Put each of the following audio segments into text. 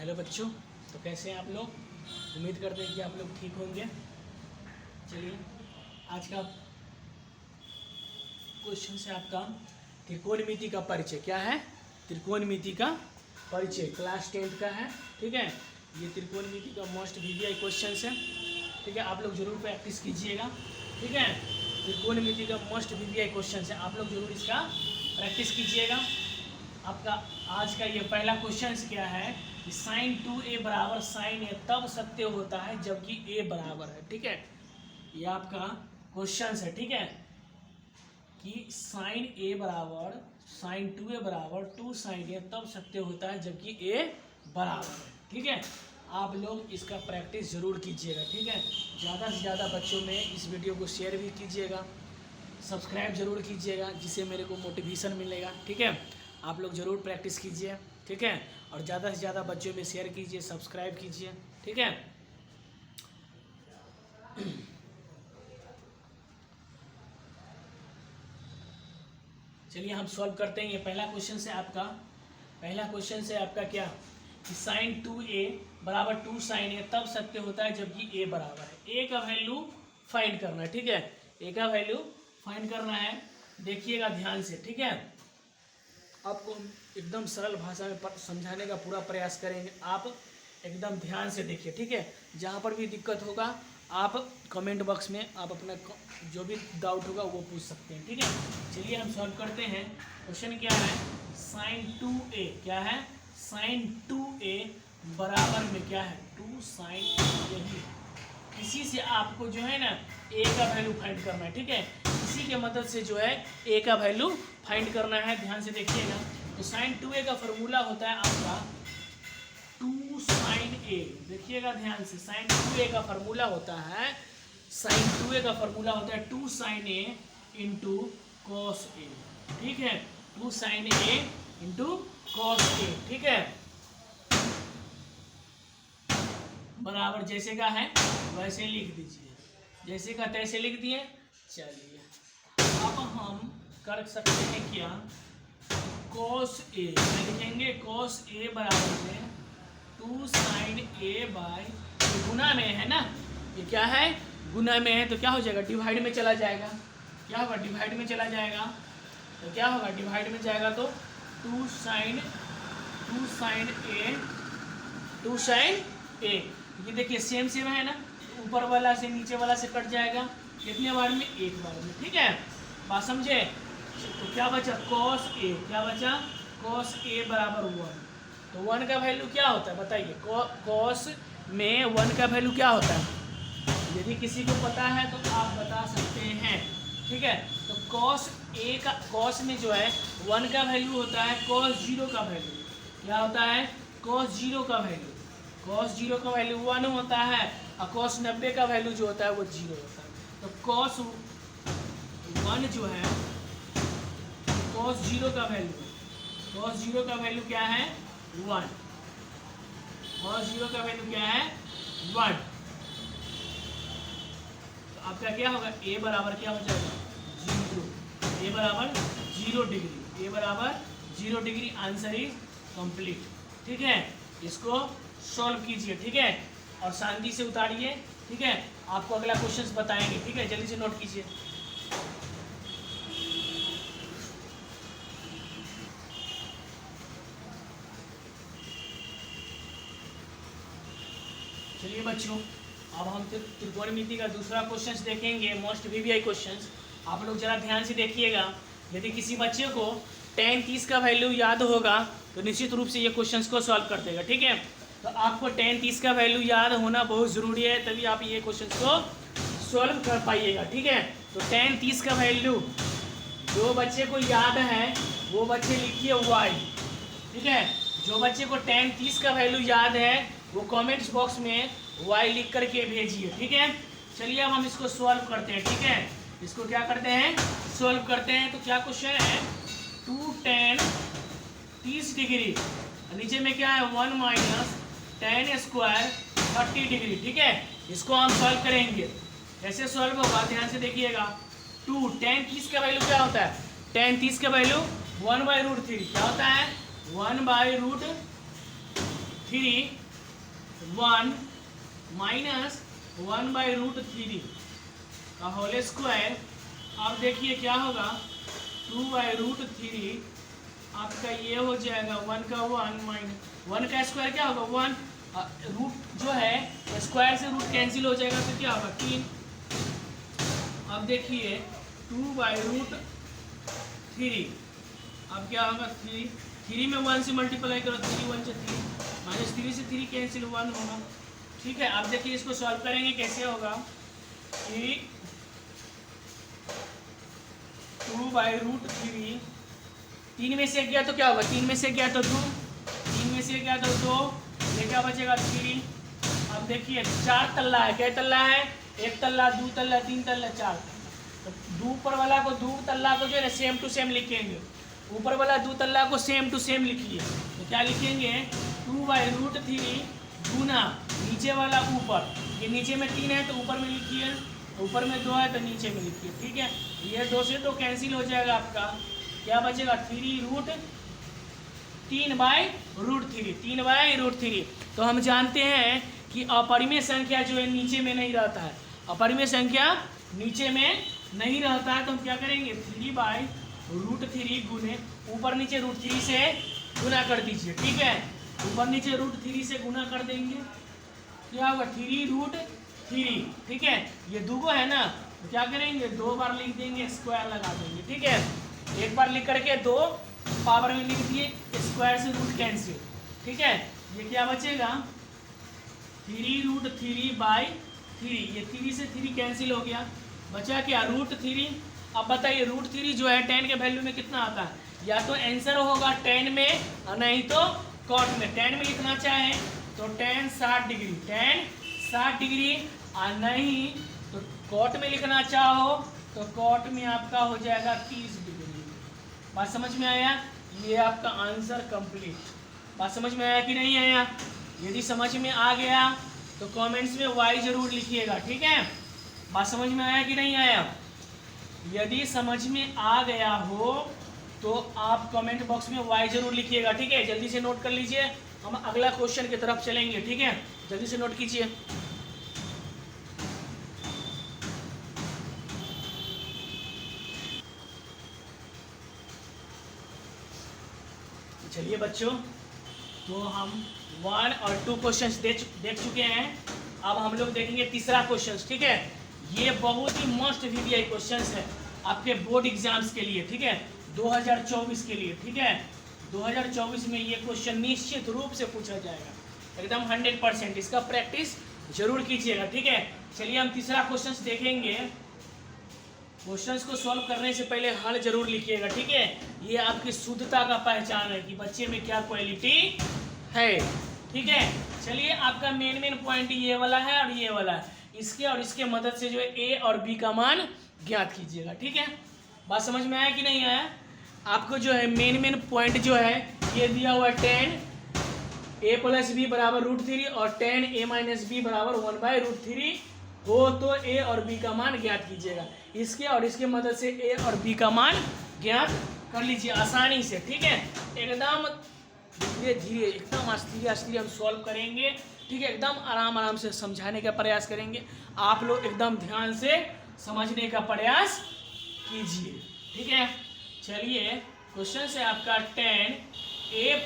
Hello बच्चों, तो कैसे हैं आप लोग। उम्मीद करते हैं कि आप लोग ठीक होंगे। चलिए, आज का क्वेश्चन से आपका त्रिकोणमिति का परिचय क्या है। त्रिकोणमिति का परिचय क्लास 10th का है। ठीक है, ये त्रिकोणमिति का मोस्ट वीवीआई क्वेश्चन है। ठीक है, आप लोग जरूर प्रैक्टिस कीजिएगा। ठीक है, त्रिकोणमिति का मोस्ट वीवीआई क्वेश्चन है, आप लोग जरूर इसका प्रैक्टिस कीजिएगा। आपका आज का ये पहला क्वेश्चन क्या है कि साइन 2a बराबर साइन a तब सत्य होता है जबकि a बराबर है। ठीक है, ये आपका क्वेश्चन है। ठीक है, कि साइन a बराबर साइन 2a बराबर 2 साइन a तब सत्य होता है जबकि a बराबर है। ठीक है, आप लोग इसका प्रैक्टिस जरूर कीजिएगा। ठीक है, ज़्यादा से ज़्यादा बच्चों में इस वीडियो को शेयर भी कीजिएगा, सब्सक्राइब जरूर कीजिएगा, जिससे मेरे को मोटिवेशन मिलेगा। ठीक है, आप लोग ज़रूर प्रैक्टिस कीजिए। ठीक है, और ज़्यादा से ज़्यादा बच्चों में शेयर कीजिए, सब्सक्राइब कीजिए। ठीक है, चलिए हम सॉल्व करते हैं। ये पहला क्वेश्चन से आपका क्या कि साइन 2a बराबर 2 साइन a तब सत्य होता है जबकि a बराबर है। a का वैल्यू फाइंड करना है। ठीक है, a का वैल्यू फाइंड करना है। देखिएगा ध्यान से। ठीक है, आपको हम एकदम सरल भाषा में समझाने का पूरा प्रयास करेंगे, आप एकदम ध्यान से देखिए। ठीक है, जहाँ पर भी दिक्कत होगा आप कमेंट बॉक्स में आप अपना जो भी डाउट होगा वो पूछ सकते हैं। ठीक है, चलिए हम सॉल्व करते हैं। क्वेश्चन क्या है, साइन 2a क्या है, साइन 2a बराबर में क्या है 2 साइन a। इसी से आपको जो है ना a का वैल्यू फाइंड करना है। ठीक है, इसी के मदद से जो है a का वैल्यू फाइंड करना है। ध्यान से देखिएगा। तो साइन 2a का फॉर्मूला होता है आपका 2 साइन a। देखिएगा ध्यान से, साइन 2a का फॉर्मूला होता है 2 sine a into cos a। ठीक है, 2 sine a into cos a। ठीक है, बराबर जैसे का है वैसे लिख दीजिए, जैसे का तैसे लिख दिए। चलिए अब हम कर सकते हैं क्या, cos a लिखेंगे। cos a बराबर में 2 साइन a बाय, गुना में है ना, ये क्या है गुना में है, तो क्या हो जाएगा डिवाइड में चला जाएगा। क्या होगा डिवाइड में चला जाएगा, तो क्या होगा डिवाइड में जाएगा तो 2 साइन a। ये देखिए सेम है ना, ऊपर वाला से नीचे वाला से कट जाएगा। कितने बार में, एक बार में। ठीक है, बात समझे। तो क्या बचा cos a, क्या बचा cos a बराबर 1। तो 1 का वैल्यू क्या होता है बताइए, cos में 1 का वैल्यू क्या होता है, यदि किसी को पता है तो आप बता सकते हैं। ठीक है, तो cos में जो है 1 का वैल्यू होता है cos 0 का वैल्यू। क्या होता है cos 0 का वैल्यू, cos 0 का वैल्यू 1 होता है, और cos 90 का वैल्यू जो होता है वो 0 होता है। तो cos 1 जो है cos 0 का वैल्यू क्या है 1। cos 0 का वैल्यू क्या है 1। तो आपका क्या होगा, a बराबर क्या हो जाएगा 0, a बराबर 0 डिग्री, a बराबर 0 डिग्री। Answer is complete. ठीक है, इसको सॉल्व कीजिए। ठीक है, और शांति से उतारिए। ठीक है, आपको अगला क्वेश्चन बताएंगे। ठीक है, जल्दी से नोट कीजिए। चलिए बच्चों, अब हम त्रिकोणमिति का दूसरा क्वेश्चन देखेंगे, मोस्ट वीवीआई क्वेश्चन। आप लोग जरा ध्यान से देखिएगा। यदि किसी बच्चे को tan 30 का वैल्यू याद होगा तो निश्चित रूप से ये क्वेश्चंस को सॉल्व कर देगा। ठीक है, तो आपको tan 30 का वैल्यू याद होना बहुत ज़रूरी है, तभी आप ये क्वेश्चंस को सॉल्व कर पाइएगा। ठीक है, तो tan 30 का वैल्यू जो बच्चे को याद है वो बच्चे लिखिए y। ठीक है, जो बच्चे को tan 30 का वैल्यू याद है वो कमेंट्स बॉक्स में y लिख करके भेजिए। ठीक है, चलिए अब हम इसको सॉल्व करते हैं। ठीक है, इसको क्या करते हैं सॉल्व करते हैं। तो क्या क्वेश्चन है 2 tan 30 डिग्री, नीचे में क्या है 1 माइनस tan स्क्वायर 30 डिग्री। ठीक है, इसको हम सॉल्व करेंगे। कैसे सॉल्व होगा ध्यान से देखिएगा। 2 tan 30 का वैल्यू क्या होता है, tan 30 का वैल्यू 1/√3 क्या होता है 1/√3 1 माइनस 1/√3 का होल स्क्वायर। अब देखिए क्या होगा, 2/√3 आपका ये हो जाएगा 1 का 1 माइनस 1 का स्क्वायर क्या होगा 1, रूट जो है स्क्वायर से रूट कैंसिल हो जाएगा तो क्या होगा 3। अब देखिए 2/√3 अब क्या होगा 3 में 1 से मल्टीप्लाई करो, 3 1 से 3 माइनस 3 से 3 कैंसिल 1 होगा। ठीक है, अब देखिए इसको सॉल्व करेंगे कैसे होगा कि 2/√3 3 में से गया तो क्या होगा, 3 में से गया तो 2, 3 में से गया तो 2, ये क्या बचेगा 3। अब देखिए 4 तल्ला है, क्या तल्ला है, 1 तल्ला 2 तल्ला 3 तल्ला 4, तो 2 ऊपर वाला को 2 तल्ला को जो है ना सेम टू सेम लिखेंगे, ऊपर वाला 2 तल्ला को सेम टू सेम लिखिए, तो क्या लिखेंगे 2/√3 गुना नीचे वाला ऊपर, ये नीचे में 3 है तो ऊपर में लिखिए, ऊपर में 2 है तो नीचे में लिखिए। ठीक है, ये 2 से 2 कैंसिल हो जाएगा, आपका क्या बचेगा 3/√3। तो हम जानते हैं कि अपरिमेय संख्या जो है नीचे में नहीं रहता है, अपरिमेय संख्या नीचे में नहीं रहता है, तो हम क्या करेंगे 3/√3 गुने ऊपर नीचे √3 से गुना कर दीजिए। ठीक है, ऊपर नीचे √3 से गुना कर देंगे, क्या होगा 3√3। ठीक है, ये दूगो है ना, तो क्या करेंगे 2 बार लिख देंगे, स्क्वायर लगा देंगे। ठीक है, एक बार लिख करके 2 पावर में लिख दिए, स्क्वायर से रूट कैंसिल। ठीक है, ये क्या बचेगा 3√3/3, ये 3 से 3 कैंसिल हो गया, बचा क्या √3। अब बताइए √3 जो है 10 के वैल्यू में कितना आता है, या तो आंसर होगा 10 में और नहीं तो कॉट में। 10 में लिखना चाहें तो 10 60 डिग्री, 10 60 डिग्री, और नहीं तो कॉट में लिखना चाहो तो कॉट में आपका हो जाएगा 30 डिग्री। बात समझ में आया, ये आपका आंसर कंप्लीट। बात समझ में आया कि नहीं आया, यदि समझ में आ गया तो कमेंट्स में वाई जरूर लिखिएगा। ठीक है, बात समझ में आया कि नहीं आया, यदि समझ में आ गया हो तो आप कमेंट बॉक्स में वाई जरूर लिखिएगा। ठीक है, जल्दी से नोट कर लीजिए, हम अगला क्वेश्चन की तरफ चलेंगे। ठीक है, जल्दी से नोट कीजिए। चलिए बच्चों, तो हम 1 और 2 क्वेश्चंस देख चुके हैं, अब हम लोग देखेंगे तीसरा क्वेश्चन। ठीक है, ये बहुत ही मस्ट वीवीआई क्वेश्चंस है आपके बोर्ड एग्जाम्स के लिए। ठीक है, 2024 के लिए। ठीक है, 2024 में ये क्वेश्चन निश्चित रूप से पूछा जाएगा, एकदम 100%, इसका प्रैक्टिस जरूर कीजिएगा। ठीक है, चलिए हम तीसरा क्वेश्चन देखेंगे। क्वेश्चंस को सॉल्व करने से पहले हल जरूर लिखिएगा। ठीक है, ये आपकी शुद्धता का पहचान है कि बच्चे में क्या क्वालिटी है। ठीक है, चलिए आपका मेन पॉइंट ये वाला है और ये वाला है, इसके और इसके मदद से जो है ए और बी का मान ज्ञात कीजिएगा। ठीक है, बात समझ में आया कि नहीं आया, आपको जो है मेन पॉइंट जो है ये दिया हुआ है 10 a + b = √3 और 10 a - b = 1/√3 हो तो ए और बी का मान ज्ञात कीजिएगा। इसके और इसके मदद से ए और बी का मान ज्ञात कर लीजिए आसानी से। ठीक है, एकदम धीरे धीरे, एकदम आस्ते हम सॉल्व करेंगे। ठीक है, एकदम आराम से समझाने का प्रयास करेंगे, आप लोग एकदम ध्यान से समझने का प्रयास कीजिए। ठीक है, चलिए क्वेश्चन से आपका 10 a +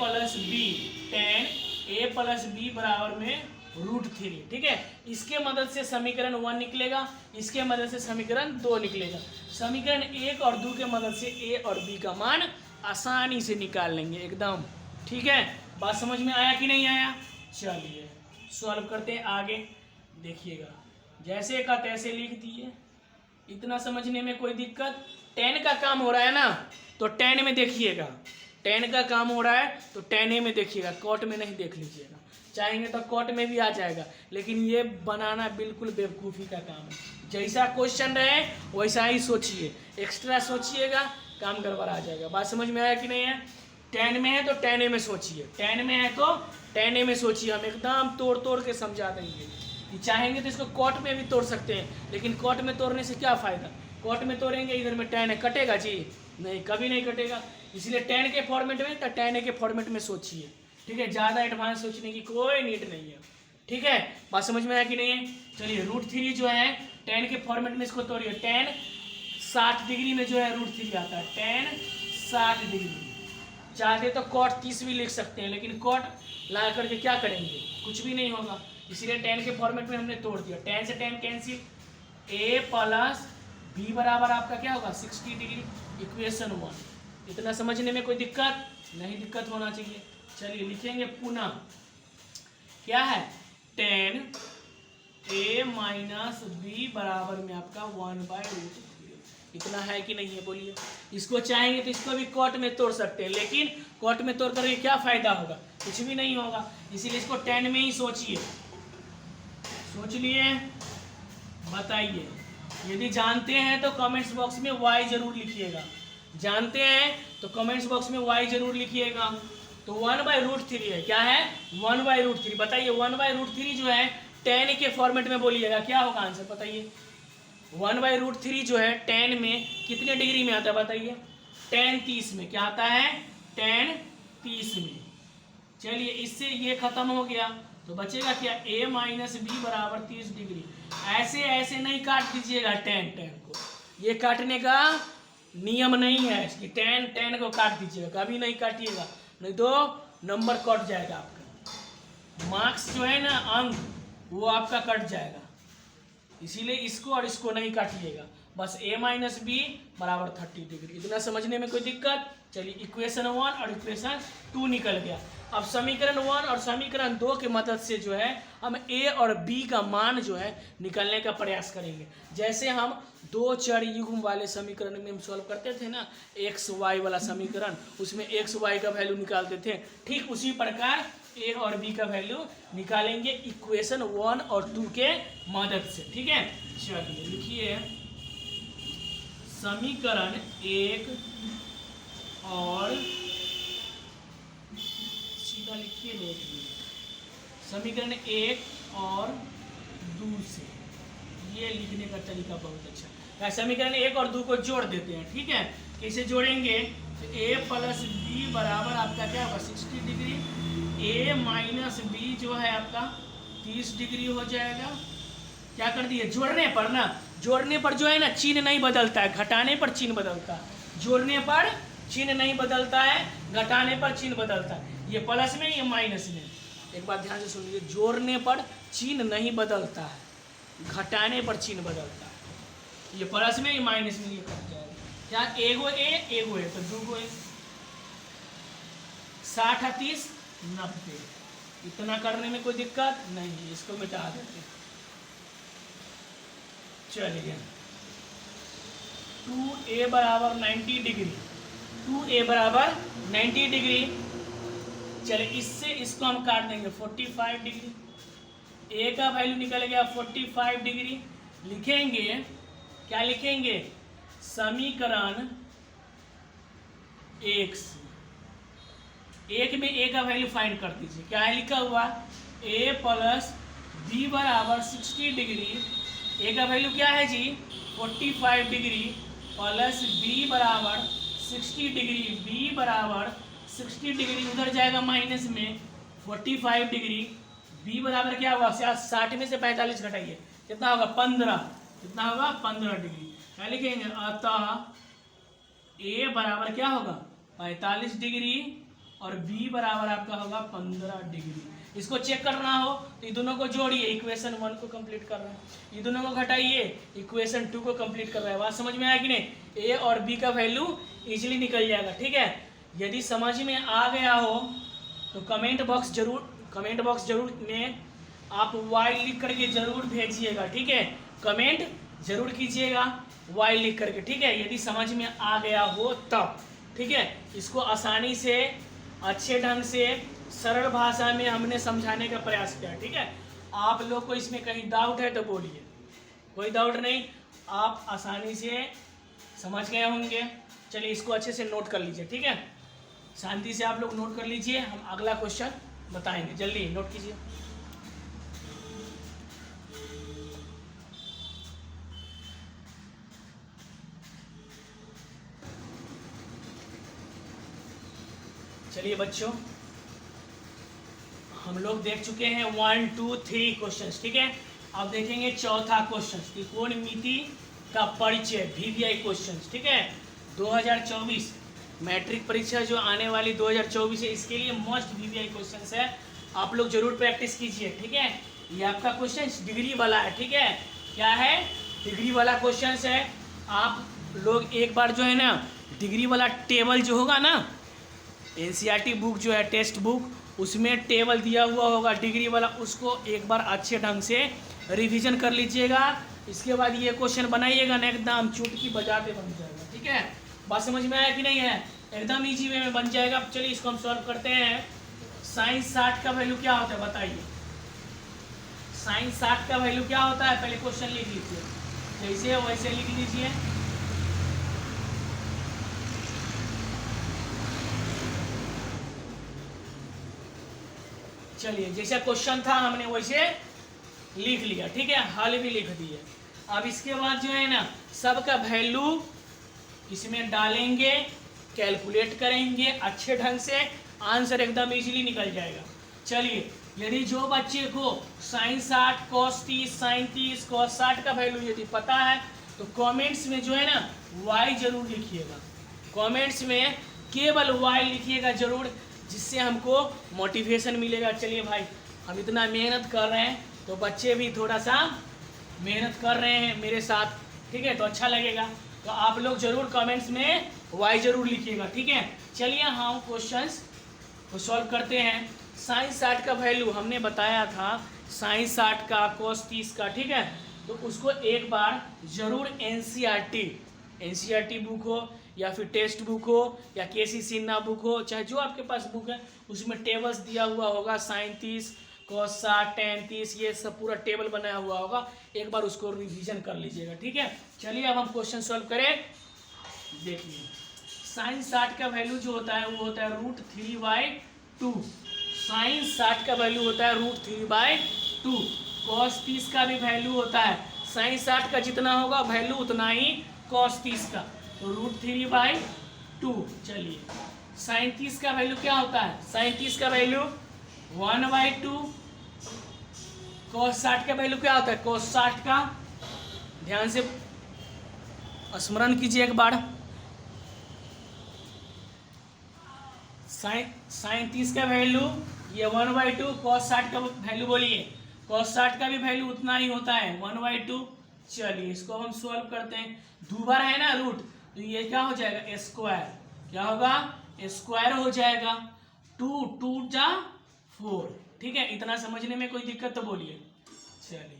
b बराबर में √3। ठीक है, इसके मदद से समीकरण 1 निकलेगा, इसके मदद से समीकरण 2 निकलेगा। समीकरण 1 और 2 के मदद से ए और बी का मान आसानी से निकाल लेंगे एकदम। ठीक है, बात समझ में आया कि नहीं आया, चलिए सॉल्व करते हैं आगे। देखिएगा जैसे का तैसे लिख दिए, इतना समझने में कोई दिक्कत। 10 का काम हो रहा है ना, तो 10 में देखिएगा, 10 का काम हो रहा है तो 10 में देखिएगा, कॉट में नहीं देख लीजिएगा। चाहेंगे तो कॉट में भी आ जाएगा, लेकिन ये बनाना बिल्कुल बेवकूफ़ी का काम है। जैसा क्वेश्चन रहे वैसा ही सोचिए, एक्स्ट्रा सोचिएगा काम गड़बड़ आ जाएगा। बात समझ में आया कि नहीं है, 10 में है तो 10 में सोचिए, 10 में है तो 10 में सोचिए। हम एकदम तोड़ के समझा देंगे कि चाहेंगे तो इसको कॉट में भी तोड़ सकते हैं, लेकिन कॉट में तोड़ने से क्या फ़ायदा, कॉट में तोड़ेंगे इधर में 10 है, कटेगा जी नहीं, कभी नहीं कटेगा। इसलिए 10 के फॉर्मेट में तो 10 के फॉर्मेट में सोचिए, ठीक है, ज़्यादा एडवांस सोचने की कोई नीड नहीं है। ठीक है, बात समझ में आया कि नहीं है? चलिए √3 जो है tan के फॉर्मेट में इसको तोड़िए। tan 60 डिग्री में जो है √3 आता है, tan 60 डिग्री। चाहते तो cot 30 भी लिख सकते हैं, लेकिन cot ला करके क्या करेंगे, कुछ भी नहीं होगा, इसीलिए tan के फॉर्मेट में हमने तोड़ दिया। tan से tan cancel, a plus b बराबर आपका क्या होगा 60 डिग्री, इक्वेशन 1। इतना समझने में कोई दिक्कत नहीं, दिक्कत होना चाहिए। चलिए लिखेंगे पुनः, क्या है tan a माइनस b बराबर में आपका 1/√3। इतना है कि नहीं है, बोलिए। इसको चाहेंगे तो इसको भी कॉट में तोड़ सकते हैं, लेकिन कॉट में तोड़ करके क्या फायदा होगा, कुछ भी नहीं होगा, इसीलिए इसको tan में ही सोचिए। सोच लिए, बताइए। यदि जानते हैं तो कमेंट्स बॉक्स में y जरूर लिखिएगा, जानते हैं तो कमेंट्स बॉक्स में y जरूर लिखिएगा। तो 1/√3 है, क्या है 1/√3। बताइए 1/√3 जो है tan के फॉर्मेट में बोलिएगा, क्या होगा आंसर बताइए। 1/√3 जो है tan में कितने डिग्री में आता है बताइए, tan 30 में। क्या आता है, tan 30 में। चलिए इससे ये खत्म हो गया, तो बचेगा क्या, a माइनस b बराबर 30 डिग्री। ऐसे ऐसे नहीं काट दीजिएगा tan को, ये काटने का नियम नहीं है कि tan को काट दीजिएगा, कभी नहीं काटिएगा, नहीं तो नंबर कट जाएगा आपका, मार्क्स जो है ना अंक वो आपका कट जाएगा। इसीलिए इसको और इसको नहीं काटिएगा, बस a माइनस बी बराबर 30 डिग्री। इतना समझने में कोई दिक्कत। चलिए इक्वेशन 1 और इक्वेशन 2 निकल गया। अब समीकरण 1 और समीकरण 2 की मदद से जो है हम a और b का मान जो है निकालने का प्रयास करेंगे। जैसे हम दो चर युग्म वाले समीकरण में हम सॉल्व करते थे ना, एक्स वाई वाला समीकरण, उसमें एक्स वाई का वैल्यू निकालते थे, ठीक उसी प्रकार ए और बी का वैल्यू निकालेंगे इक्वेशन 1 और 2 के मदद से। ठीक है, चलिए लिखिए समीकरण 1 और सीधा लिखिए, समीकरण 1 और 2 से, ये लिखने का तरीका बहुत अच्छा है। समीकरण 1 और 2 को जोड़ देते हैं। ठीक है, कैसे जोड़ेंगे, तो a प्लस बी बराबर आपका क्या होगा 60 डिग्री, a माइनस बी जो है आपका 30 डिग्री हो जाएगा। क्या कर दिए, जोड़ने पर ना, जोड़ने पर जो है ना चिन्ह नहीं बदलता है, घटाने पर चिन्ह बदलता है। जोड़ने पर चिन्ह नहीं बदलता है, घटाने पर चिन्ह बदलता है। ये प्लस में, ये माइनस में। एक बात ध्यान से सुनिए, जोड़ने पर चिन्ह नहीं बदलता है, घटाने पर चिन्ह बदलता है। ये प्लस में, ये माइनस में, ये कट जाएगा। क्या एगो ए तो दूगो ए, 60 30 90। इतना करने में कोई दिक्कत नहीं, इसको मिटा देते। चलिए 2a बराबर 90 डिग्री, 2a बराबर 90 डिग्री। चलिए इससे इसको हम काट देंगे 45 डिग्री, a का वैल्यू निकल गया 45 डिग्री। लिखेंगे, क्या लिखेंगे, समीकरण 1 से, 1 में a का वैल्यू फाइंड कर दीजिए। क्या है लिखा हुआ, a प्लस b बराबर 60 डिग्री। a का वैल्यू क्या है जी 45 डिग्री, प्लस b बराबर 60 डिग्री, b बराबर 60 डिग्री, उधर जाएगा माइनस में 45 डिग्री। b बराबर क्या होगा, 60 में से 45 घटाइए, कितना होगा 15, कितना होगा 15 डिग्री। क्या लिखेंगे, अतः a बराबर क्या होगा 45 डिग्री और b बराबर आपका होगा 15 डिग्री। इसको चेक करना हो तो ये दोनों को जोड़िए, इक्वेशन 1 को कंप्लीट कर रहे हैं, ये दोनों को घटाइए, इक्वेशन 2 को कंप्लीट कर रहे हैं। बात समझ में आया कि नहीं, a और b का वैल्यू इजीली निकल जाएगा। ठीक है, यदि समझ में आ गया हो तो कमेंट बॉक्स जरूर में आप y लिख करके जरूर भेजिएगा। ठीक है, कमेंट जरूर कीजिएगा y लिख करके। ठीक है, यदि समझ में आ गया हो तब। ठीक है, इसको आसानी से, अच्छे ढंग से, सरल भाषा में हमने समझाने का प्रयास किया। ठीक है, आप लोग को इसमें कहीं डाउट है तो बोलिए, कोई डाउट नहीं, आप आसानी से समझ गए होंगे। चलिए इसको अच्छे से नोट कर लीजिए। ठीक है, शांति से आप लोग नोट कर लीजिए, हम अगला क्वेश्चन बताएंगे। जल्दी नोट कीजिए। चलिए बच्चों, हम लोग देख चुके हैं 1 2 3 क्वेश्चन, ठीक है। अब देखेंगे चौथा क्वेश्चन, त्रिकोणमिति का परिचय, VVI क्वेश्चन, ठीक है। 2024 मैट्रिक परीक्षा जो आने वाली 2024 है, इसके लिए मस्ट VVI क्वेश्चन है, आप लोग जरूर प्रैक्टिस कीजिए, ठीक है। ये आपका क्वेश्चन डिग्री वाला है, ठीक है। क्या है? डिग्री वाला क्वेश्चन है। आप लोग एक बार जो है ना डिग्री वाला टेबल जो होगा ना, NCERT बुक जो है टेक्स्ट बुक, उसमें टेबल दिया हुआ होगा डिग्री वाला, उसको एक बार अच्छे ढंग से रिवीजन कर लीजिएगा। इसके बाद ये क्वेश्चन बनाइएगा ना, एकदम चुटकी बजाते बन जाएगा, ठीक है। बात समझ में आया कि नहीं है? एकदम ईजी वे में बन जाएगा। चलिए इसको हम सॉल्व करते हैं। साइन 60 का वैल्यू क्या होता है बताइए। साइन 60 का वैल्यू क्या होता है? पहले क्वेश्चन लिख लीजिए, जैसे है वैसे लिख लीजिए। चलिए जैसा क्वेश्चन था हमने वैसे लिख लिया, ठीक है, हल भी लिख दिए। अब इसके बाद जो है ना सबका वैल्यू इसमें डालेंगे, कैलकुलेट करेंगे अच्छे ढंग से, आंसर एकदम इजीली निकल जाएगा। चलिए यदि जो बच्चे को साइन 60 कॉस 30 साइन 30 कॉस 60 का वैल्यू यदि पता है तो कमेंट्स में जो है ना y जरूर लिखिएगा, कमेंट्स में केवल y लिखिएगा जरूर, जिससे हमको मोटिवेशन मिलेगा। चलिए भाई हम इतना मेहनत कर रहे हैं तो बच्चे भी थोड़ा सा मेहनत कर रहे हैं मेरे साथ, ठीक है, तो अच्छा लगेगा। तो आप लोग जरूर कमेंट्स में y जरूर लिखिएगा, ठीक है। चलिए हम क्वेश्चंस को सॉल्व करते हैं। साइन 60 का वैल्यू हमने बताया था, साइन 60 का कॉस 30 का, ठीक है। तो उसको एक बार जरूर NCERT बुक हो या फिर टेक्स्ट बुक हो या KC सिन्हा बुक हो, चाहे जो आपके पास बुक है उसमें टेबल्स दिया हुआ होगा, साइन 30 कॉस 60 टेन 30, ये सब पूरा टेबल बनाया हुआ होगा, एक बार उसको रिवीजन कर लीजिएगा, ठीक है। चलिए अब हम क्वेश्चन सॉल्व करें। देखिए साइन 60 का वैल्यू जो होता है वो होता है √3/2। साइन 60 का वैल्यू होता है √3/2। कॉस 30 का भी वैल्यू होता है, साइन 60 का जितना होगा वैल्यू उतना ही कॉस 30 का, तो √3/2। चलिए साइन 30 का वैल्यू क्या होता है? साइन 30 का वैल्यू 1/2। कॉस 60 का वैल्यू क्या होता है? कॉस 60 का, ध्यान से स्मरण कीजिए एक बार। साइन 30 का वैल्यू ये 1/2, कॉस 60 का वैल्यू बोलिए, कॉस 60 का भी वैल्यू उतना ही होता है 1/2। चलिए इसको हम सॉल्व करते हैं। दोबार है ना रूट, तो ये क्या हो जाएगा? स्क्वायर, क्या होगा? स्क्वायर हो जाएगा। 2 जा 4, ठीक है। इतना समझने में कोई दिक्कत तो बोलिए। चलिए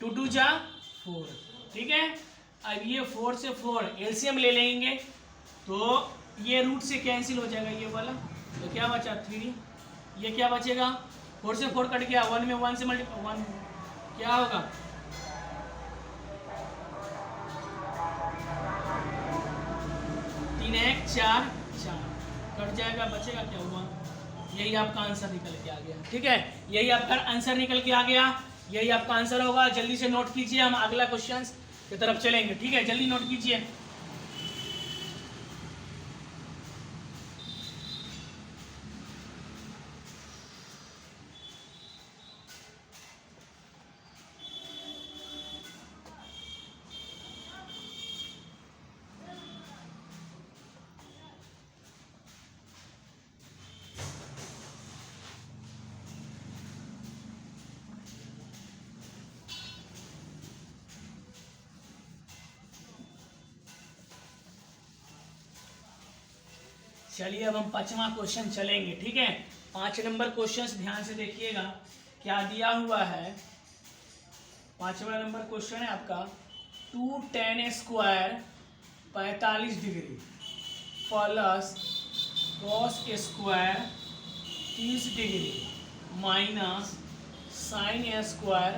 2 जा 4, ठीक है। अब ये 4 से 4 एलसीएम ले लेंगे तो ये रूट से कैंसिल हो जाएगा ये वाला, तो क्या बचा 3। ये क्या बचेगा? 4 से 4 कट गया, 1 में 1 से मल्टीप्लाई 1 क्या होगा? 3 1 4 कट जाएगा, बचेगा क्या? 1। यही आपका आंसर निकल के आ गया, ठीक है। यही आपका आंसर निकल के आ गया, यही आपका आंसर होगा। जल्दी से नोट कीजिए, हम अगला क्वेश्चन की तरफ चलेंगे, ठीक है। जल्दी नोट कीजिए। चलिए अब हम 5वां क्वेश्चन चलेंगे, ठीक है। 5 नंबर क्वेश्चन ध्यान से देखिएगा क्या दिया हुआ है। 5वां नंबर क्वेश्चन है आपका 2 tan square 45 degree plus cos square 30 degree minus sine square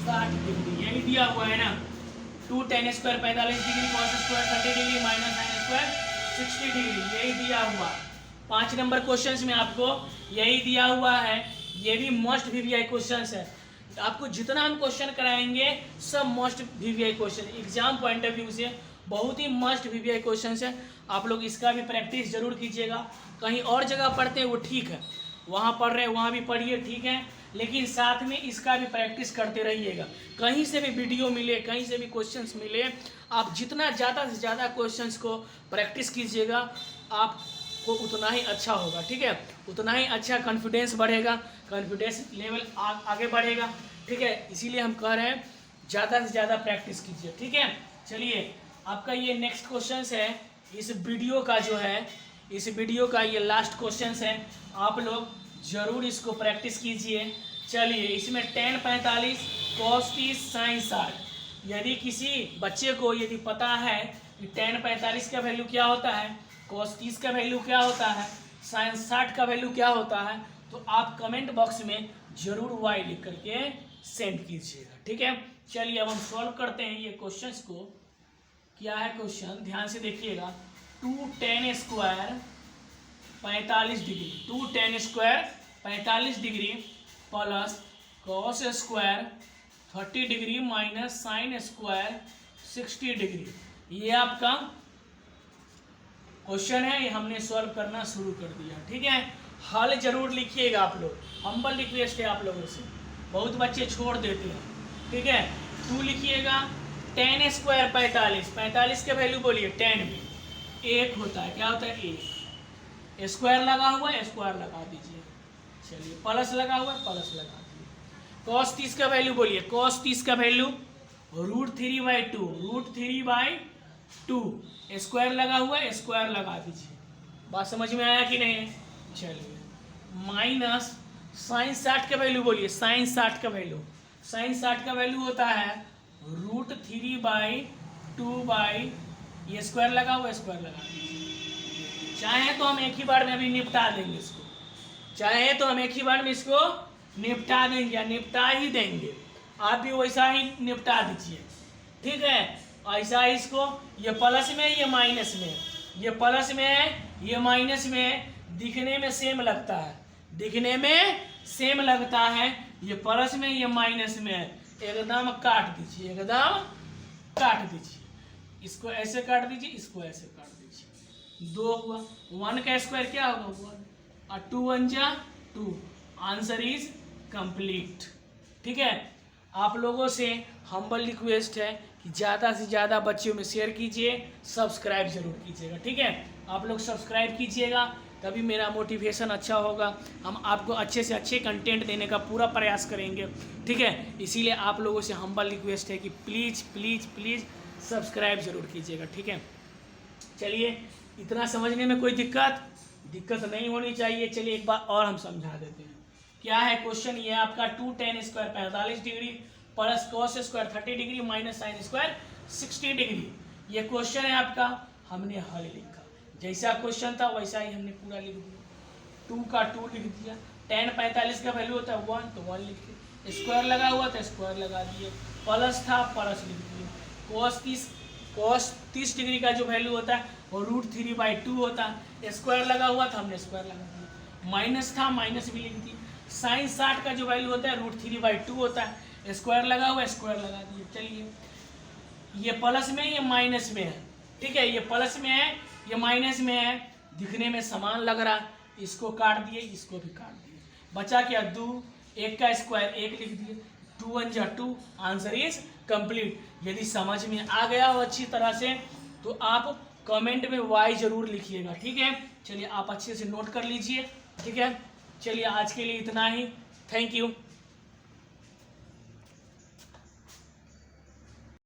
60 degree, यही दिया हुआ है ना। 2 tan square 45 degree cos square 30 degree minus sine square 60 degree, यही दिया हुआ। 5 नंबर क्वेश्चंस में आपको यही दिया हुआ है। ये भी मस्ट VVI क्वेश्चंस है। आपको जितना हम क्वेश्चन कराएंगे सब must VVI question, exam point of view से बहुत ही मस्ट VVI क्वेश्चंस है। आप लोग इसका भी प्रैक्टिस जरूर कीजिएगा। कहीं और जगह पढ़ते हैं वो ठीक है, वहाँ पढ़ रहे हैं वहाँ भी पढ़िए, ठीक है, लेकिन साथ में इसका भी प्रैक्टिस करते रहिएगा। कहीं से भी वीडियो मिले, कहीं से भी क्वेश्चंस मिले, आप जितना ज़्यादा से ज़्यादा क्वेश्चंस को प्रैक्टिस कीजिएगा आपको उतना ही अच्छा होगा, ठीक है, उतना ही अच्छा कॉन्फिडेंस बढ़ेगा, कॉन्फिडेंस लेवल आगे बढ़ेगा, ठीक है। इसीलिए हम कह रहे हैं ज़्यादा से ज़्यादा प्रैक्टिस कीजिए, ठीक है। चलिए आपका ये नेक्स्ट क्वेश्चन है, इस वीडियो का जो है, इस वीडियो का ये लास्ट क्वेश्चन है, आप लोग जरूर इसको प्रैक्टिस कीजिए। चलिए इसमें tan 45 cos 30 sin 60, यदि किसी बच्चे को यदि पता है कि tan 45 का वैल्यू क्या होता है, cos 30 का वैल्यू क्या होता है, sin 60 का वैल्यू क्या होता है, तो आप कमेंट बॉक्स में जरूर y लिख करके सेंड कीजिएगा, ठीक है। चलिए अब हम सॉल्व करते हैं ये क्वेश्चंस को। क्या है क्वेश्चन, ध्यान से देखिएगा। 2 tan square 45 degree, 2 tan square 45 degree plus cos square 30 degree minus sin square 60 degree, ये आपका क्वेश्चन है, ये हमने सॉल्व करना शुरू कर दिया, ठीक है। हल जरूर लिखिएगा आप लोग, हम्बल रिक्वेस्ट है आप लोगों से, बहुत बच्चे छोड़ देते हैं, ठीक है। 2 लिखिएगा, tan स्क्वायर 45, 45 का वैल्यू बोलिए, tan में 1 होता है, क्या होता है 1, स्क्वायर लगा हुआ है स्क्वायर लगा दीजिए, चलिए प्लस लगा हुआ है प्लस लगा दीजिए। cos 30 का वैल्यू बोलिए, cos 30 का वैल्यू √3/2, √3/2, स्क्वायर लगा हुआ है स्क्वायर लगा दीजिए, बात समझ में आया कि नहीं। चलिए माइनस sin 60 का वैल्यू बोलिए, sin 60 का वैल्यू, sin 60 का वैल्यू होता है √3/2 ये स्क्वायर लगा हुआ है स्क्वायर लगा दीजिए। चाहे तो हम एक ही बार में अभी निपटा देंगे इसको, चाहे तो हम एक ही बार में इसको निपटा देंगे या निपटा ही देंगे, आप भी वैसा ही निपटा दीजिए, ठीक है। ऐसा ही इसको, ये प्लस में ये माइनस में, ये प्लस में है ये माइनस में है, दिखने में सेम लगता है, दिखने में सेम लगता है, ये प्लस में ये माइनस में है, एकदम काट दीजिए, एकदम काट दीजिए, इसको ऐसे काट दीजिए, इसको ऐसे काट दीजिए, 2 हुआ, 1 का स्क्वायर क्या होगा 1 और 2 1 जा 2, आंसर इज कंप्लीट, ठीक है। आप लोगों से हम्बल रिक्वेस्ट है कि ज़्यादा से ज़्यादा बच्चों में शेयर कीजिए, सब्सक्राइब जरूर कीजिएगा, ठीक है। आप लोग सब्सक्राइब कीजिएगा तभी मेरा मोटिवेशन अच्छा होगा, हम आपको अच्छे से अच्छे कंटेंट देने का पूरा प्रयास करेंगे, ठीक है। इसीलिए आप लोगों से हम्बल रिक्वेस्ट है कि प्लीज़ प्लीज़ प्लीज़ सब्सक्राइब जरूर कीजिएगा, ठीक है। चलिए इतना समझने में कोई दिक्कत नहीं होनी चाहिए। चलिए एक बार और हम समझा देते हैं। क्या है क्वेश्चन, ये आपका 2 tan square 45 degree plus cos square 30 degree minus sin square 60 degree, ये क्वेश्चन है आपका, हमने हल लिखा, जैसा क्वेश्चन था वैसा ही हमने पूरा लिख दिया, 2 का 2 लिख दिया, tan 45 का वैल्यू होता है 1 तो 1 लिख दिया, स्क्वायर लगा हुआ था स्क्वायर लगा दिए, प्लस था प्लस लिख दिए, cos 30 डिग्री का जो वैल्यू होता है वो √3/2 होता है, स्क्वायर लगा हुआ था हमने स्क्वायर लगा दिया, माइनस था माइनस भी लिख दिए, sin 60 का जो वैल्यू होता है √3/2 होता है, स्क्वायर लगा हुआ स्क्वायर लगा दिए। चलिए ये प्लस में ये माइनस में है, ठीक है, ये प्लस में है ये माइनस में है, दिखने में समान लग रहा, इसको काट दिए इसको भी काट दिए, बचा क्या 2, 1 का स्क्वायर 1 लिख दिए, 2 1 जा 2, आंसर इज कंप्लीट। यदि समझ में आ गया हो अच्छी तरह से तो आप कमेंट में y जरूर लिखिएगा, ठीक है। चलिए आप अच्छे से नोट कर लीजिए, ठीक है। चलिए आज के लिए इतना ही, थैंक यू।